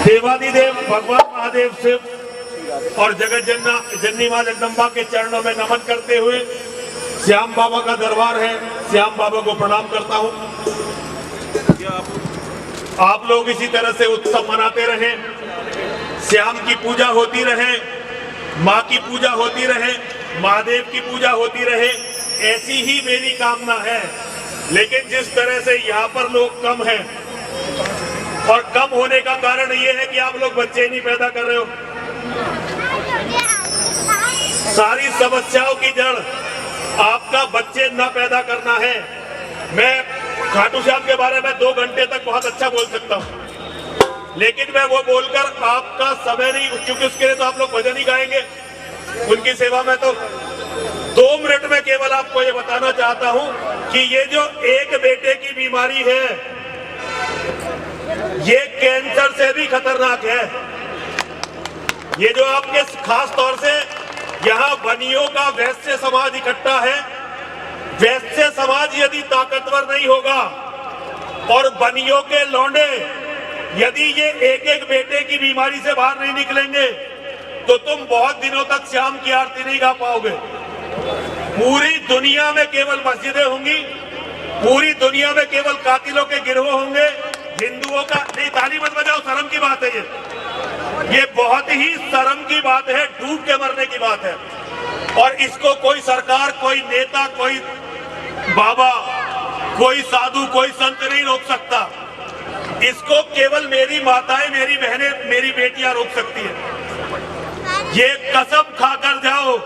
देवादिदेव भगवान महादेव से और जगत जननी मां जगदम्बा के चरणों में नमन करते हुए श्याम बाबा का दरबार है, श्याम बाबा को प्रणाम करता हूं। आप लोग इसी तरह से उत्सव मनाते रहें, श्याम की पूजा होती रहे, माँ की पूजा होती रहे, महादेव की पूजा होती रहे, ऐसी ही मेरी कामना है। लेकिन जिस तरह से यहाँ पर लोग कम हैं और कम होने का कारण ये है कि आप लोग बच्चे नहीं पैदा कर रहे हो। सारी समस्याओं की जड़ आपका बच्चे न पैदा करना है। मैं खाटू श्याम के बारे में 2 घंटे तक बहुत अच्छा बोल सकता हूँ, लेकिन मैं वो बोलकर आपका समय नहीं, क्योंकि उसके लिए तो आप लोग भजन ही गाएंगे। उनकी सेवा में तो 2 मिनट में केवल आपको ये बताना चाहता हूँ कि ये जो एक बेटे की बीमारी है, ये कैंसर से भी खतरनाक है। ये जो आपके खास तौर से यहाँ बनियों का वैश्य समाज इकट्ठा है, वैश्य समाज यदि ताकतवर नहीं होगा और बनियों के लौंडे यदि ये एक बेटे की बीमारी से बाहर नहीं निकलेंगे तो तुम बहुत दिनों तक श्याम की आरती नहीं गा पाओगे। पूरी दुनिया में केवल मस्जिदें होंगी, पूरी दुनिया में केवल कातिलों के गिरोह होंगे, हिंदुओं का नहीं। ताली मत बजाओ, शर्म की बात है ये बहुत ही शर्म की बात है, डूब के मरने की बात है। और इसको कोई सरकार, कोई नेता, कोई बाबा, कोई साधु, कोई संत नहीं रोक सकता। इसको केवल मेरी माताएं, मेरी बहनें, मेरी बेटियां रोक सकती है। ये कसम खाकर जाओ,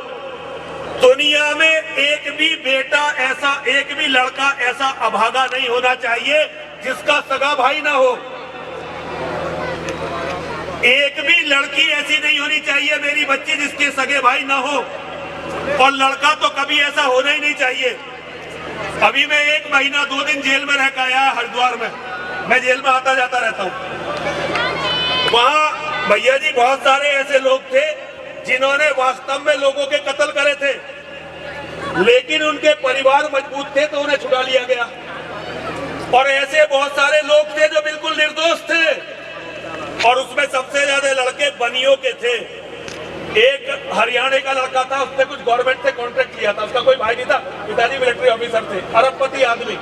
दुनिया में एक भी बेटा ऐसा, एक भी लड़का ऐसा अभागा नहीं होना चाहिए जिसका सगा भाई ना हो। एक भी लड़की ऐसी नहीं होनी चाहिए मेरी बच्ची जिसके सगे भाई ना हो, और लड़का तो कभी ऐसा होना ही नहीं चाहिए। अभी मैं 1 महीना 2 दिन जेल में रह के आया हरिद्वार में। मैं जेल में आता जाता रहता हूँ। वहाँ भैया जी बहुत सारे ऐसे लोग थे जिन्होंने वास्तव में लोगों के कत्ल करे थे, लेकिन उनके परिवार मजबूत थे तो उन्हें छुड़ा लिया गया। और ऐसे बहुत सारे लोग थे जो बिल्कुल निर्दोष थे, और उसमें सबसे ज्यादा लड़के बनियों के थे। एक हरियाणा का लड़का था, उसने कुछ गवर्नमेंट से कॉन्ट्रैक्ट लिया था, उसका कोई भाई नहीं था, पिताजी मिलिट्री ऑफिसर थे, अरबपति आदमी।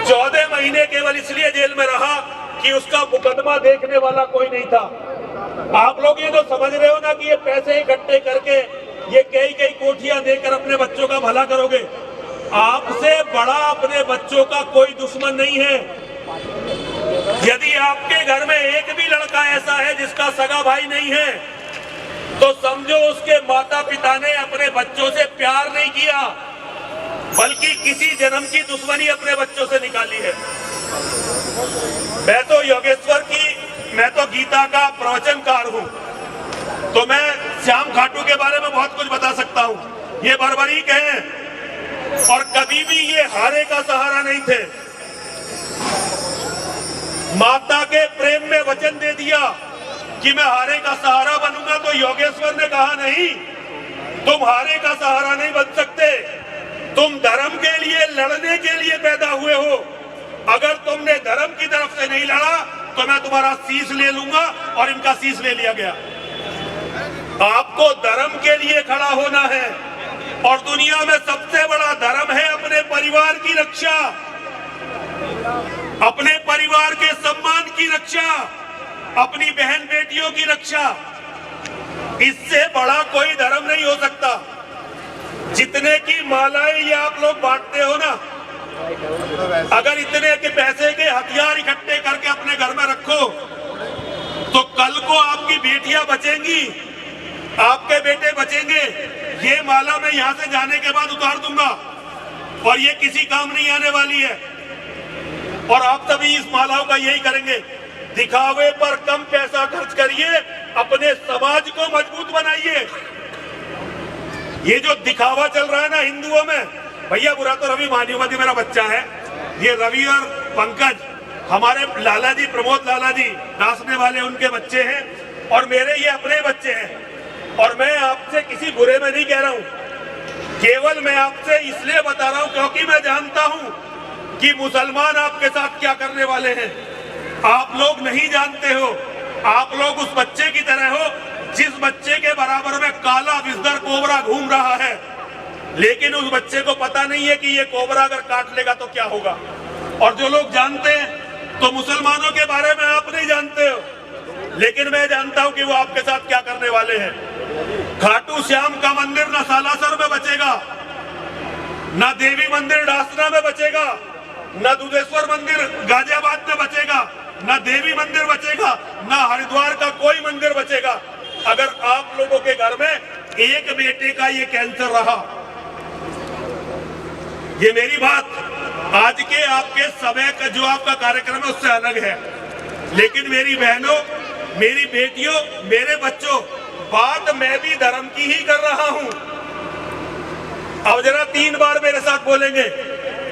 14 महीने केवल इसलिए जेल में रहा कि उसका मुकदमा देखने वाला कोई नहीं था। आप लोग ये जो समझ रहे हो ना कि ये पैसे इकट्ठे करके ये कई कोठियां देकर अपने बच्चों का भला करोगे, आपसे बड़ा अपने बच्चों का कोई दुश्मन नहीं है। यदि आपके घर में एक भी लड़का ऐसा है जिसका सगा भाई नहीं है, तो समझो उसके माता पिता ने अपने बच्चों से प्यार नहीं किया, बल्कि किसी जन्म की दुश्मनी अपने बच्चों से निकाली है। मैं तो योगेश्वर की, मैं तो गीता का प्रवचनकार हूँ, तो मैं श्याम खाटू के बारे में बहुत कुछ बता सकता हूँ। ये बर्बरीक है और कभी भी ये हारे का सहारा नहीं थे। माता के प्रेम में वचन दे दिया कि मैं हारे का सहारा बनूंगा, तो योगेश्वर ने कहा नहीं, तुम हारे का सहारा नहीं बन सकते, तुम धर्म के लिए लड़ने के लिए पैदा हुए हो। अगर तुमने धर्म की तरफ से नहीं लड़ा तो मैं तुम्हारा शीश ले लूंगा, और इनका शीश ले लिया गया। आपको धर्म के लिए खड़ा होना है, और दुनिया में सबसे बड़ा धर्म है अपने परिवार की रक्षा, अपने परिवार के सम्मान की रक्षा, अपनी बहन बेटियों की रक्षा। इससे बड़ा कोई धर्म नहीं हो सकता। जितने की मालाएं ये आप लोग बांटते हो ना, अगर इतने के पैसे के हथियार इकट्ठे करके अपने घर में रखो, तो कल को आपकी बेटियां बचेंगी, आपके बेटे बचेंगे। ये माला मैं यहाँ से जाने के बाद उतार दूंगा, और ये किसी काम नहीं आने वाली है। और आप सभी इस मालाओं का यही करेंगे, दिखावे पर कम पैसा खर्च करिए, अपने समाज को मजबूत बनाइए। ये जो दिखावा चल रहा है ना हिंदुओं में, भैया बुरा तो रवि मान्युमती मेरा बच्चा है, ये रवि और पंकज हमारे लाला जी, प्रमोद लाला जी नाचने वाले, उनके बच्चे हैं, और मेरे ये अपने बच्चे हैं। और मैं आपसे किसी बुरे में नहीं कह रहा हूं, केवल मैं आपसे इसलिए बता रहा हूं क्योंकि मैं जानता हूं कि मुसलमान आपके साथ क्या करने वाले हैं। आप लोग नहीं जानते हो, आप लोग उस बच्चे की तरह हो जिस बच्चे के बराबर में काला विजदर कोबरा घूम रहा है, लेकिन उस बच्चे को पता नहीं है कि ये कोबरा अगर काट लेगा तो क्या होगा। और जो लोग जानते हैं तो मुसलमानों के बारे में आप नहीं जानते हो, लेकिन मैं जानता हूं कि वो आपके साथ क्या करने वाले हैं। खाटू श्याम का मंदिर न सालासर में बचेगा, न देवी मंदिर डासना में बचेगा, न दुधेश्वर मंदिर गाजियाबाद में बचेगा, न देवी मंदिर बचेगा, न हरिद्वार का कोई मंदिर बचेगा अगर आप लोगों के घर में एक बेटे का ये कैंसर रहा। ये मेरी बात आज के आपके समय का जो आपका कार्यक्रम है उससे अलग है, लेकिन मेरी बहनों, मेरी बेटियों, मेरे बच्चों, बात मैं भी धर्म की ही कर रहा हूं। अब जरा 3 बार मेरे साथ बोलेंगे,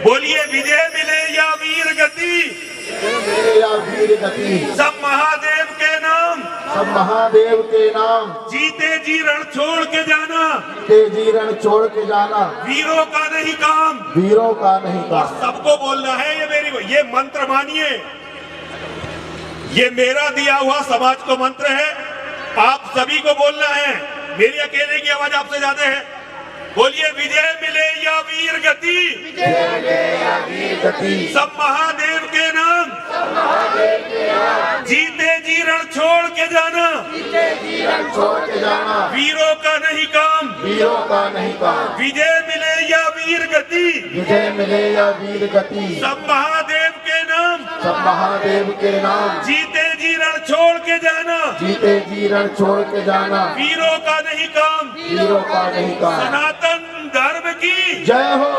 बोलिए विजय मिले या वीर गति, मिले या वीर गति, सब महादेव के नाम, सब महादेव के नाम, जीते जी रण छोड़ के जाना, जीते जी रण छोड़ के जाना, वीरों का नहीं काम, वीरों का नहीं और काम। सबको बोलना है। ये मंत्र मानिए, ये मेरा दिया हुआ समाज को मंत्र है, आप सभी को बोलना है। मेरी अकेले की आवाज आपसे ज्यादा है। बोलिए विजय मिले या वीर गति, विजय मिले या वीर गति, सब महादेव के नाम, सब महादेव के नाम, जीते जी रण छोड़ के जाना, जीते जी रण छोड़ के जाना, वीरों का नहीं काम, वीरों का नहीं काम। विजय मिले या वीर गति, विजय मिले या वीर गति, सब महादेव के नाम, सब महादेव के नाम, जीते जी रण छोड़ के जाना, जीते जी रण छोड़ के जाना, वीरों का नहीं काम, वीरों का नहीं काम। सनातन धर्म की जय हो,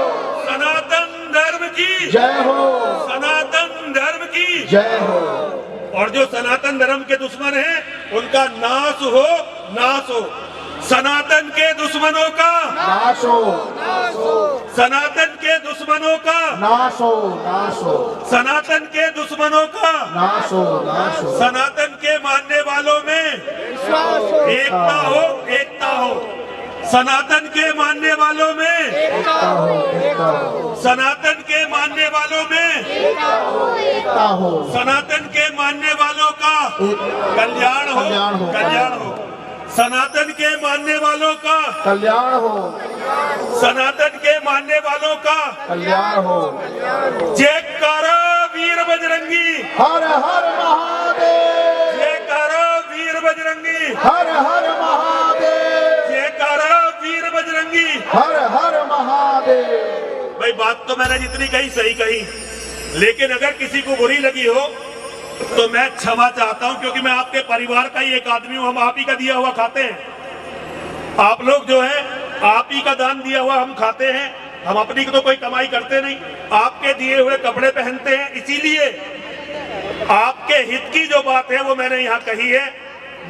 सनातन धर्म की जय हो, सनातन धर्म की जय हो। और जो सनातन धर्म के दुश्मन हैं उनका नाश हो, नाश हो। सनातन के दुश्मनों का नाश हो, सनातन के दुश्मनों का नाश हो, नाश हो, सनातन के दुश्मनों का नाश हो, नाश हो। सनातन के मानने वालों में एकता हो, एकता हो। सनातन के मानने वालों में एकता हो, एकता हो, सनातन के मानने वालों में एकता हो, सनातन के मानने वालों का कल्याण हो, कल्याण हो, कल्याण हो। सनातन के मानने वालों का कल्याण हो, सनातन के मानने वालों का कल्याण हो। जयकारा वीर बजरंगी, हर हर महादेव, जयकारा वीर बजरंगी, हर हर महादेव, जयकारा वीर बजरंगी। हर हर महादेव। भाई बात तो मैंने जितनी कही सही कही, लेकिन अगर किसी को बुरी लगी हो तो मैं क्षमा चाहता हूं, क्योंकि मैं आपके परिवार का ही एक आदमी हूं। हम आप ही का दिया हुआ खाते हैं। आप लोग जो है आप ही का दान दिया हुआ हम खाते हैं। हम अपनी तो कोई कमाई करते नहीं, आपके दिए हुए कपड़े पहनते हैं। इसीलिए आपके हित की जो बात है वो मैंने यहाँ कही है।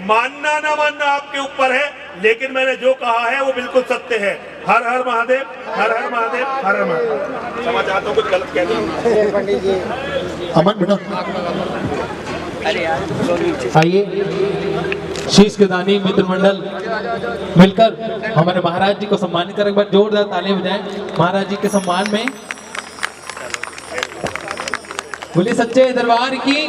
मानना ना मानना आपके ऊपर है, लेकिन मैंने जो कहा है वो बिल्कुल सत्य है। हर हर महादेव, हर हर महादेव, हर हर महादेव। क्षमा चाहता हूँ कुछ गलत कह दिया। अमन बेटा आइए, शीश के दानी मित्र मंडल मिलकर हमारे महाराज जी को सम्मानित कर एक बार जोरदार तालियां बजाएं महाराज जी के सम्मान में। बोलिए सच्चे दरबार की।